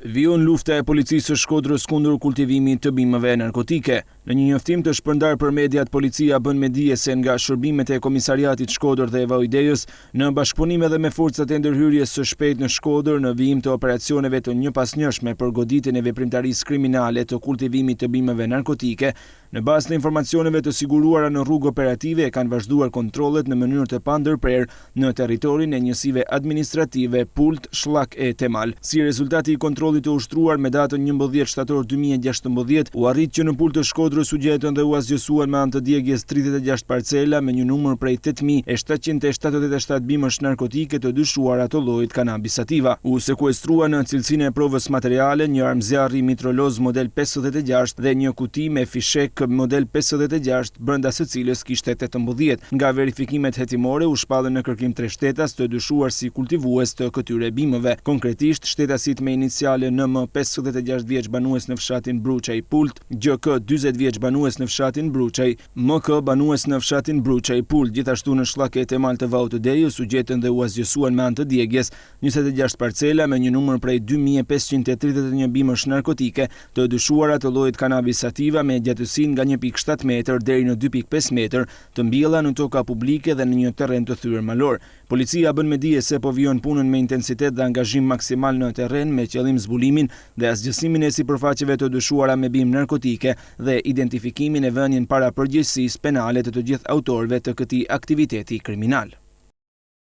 Vijon lufta e policisë së Shkodrës kundër kultivimit të bimëve narkotike. Në një njoftim të shpërndar për mediat, policia bën me dije se nga shërbimet e Komisariatit Shkodër dhe Vojdejes, në bashkëpunim edhe me forcat e ndërhyrjes së shpejtë në Shkodër, në vijim të operacioneve të njëpasnjëshme për goditjen e veprimtarisë kriminale të kultivimit të bimëve narkotike, në bazë të informacioneve të siguruara në rrugë operative, kanë vazhduar kontrollet në mënyrë të pandërprer në territorin e njësive administrative Pult, Shllak e Temal. Si rezultati i kontrollit të ushtruar me datën 11 shtator 2016, u arrit që në Pult të Shkodrës u gjetën dhe u asgjësuan me anë të djegjes 36 parcela me një numër prej 8777 bimësh narkotike të dyshuara të llojit cannabis sativa. U sekuestrua në cilësinë e provës materiale një armë zjarri mitroloz model 56 dhe një kuti me fishek model 56, brenda së cilës kishte 18. Nga verifikimet hetimore u shpallën në kërkim 3 shtetas të dyshuar si kultivues të këtyre bimëve. Konkretisht, shtetasit me iniciale NM 56 vjeç banues në fshatin Bruçaj Pult, GK 40 vjeç banues në fshatin Bruçaj, MK banues në fshatin Bruçaj Pult. Gjithashtu në Shllak e Temal të Vaut të Dejës u gjetën dhe u asgjësuan me anë të djegjes 26 parcela me një numër prej 2531 bimësh narkotike të dyshuara të llojit cannabis sativa me gjatësinë nga 1.7 metër deri në 2.5 metër, të mbjella në toka publike dhe në një terren të thyer malor. Policia bën me dije se po vijon punën me intensitet dhe angazhim maksimal në terren me qëllim zbulimin dhe asgjësimin e sipërfaqeve të dyshuara me bimë narkotike dhe identifikimin e vënien para përgjegjësisë penale të gjithë autorëve të këtij aktiviteti kriminal.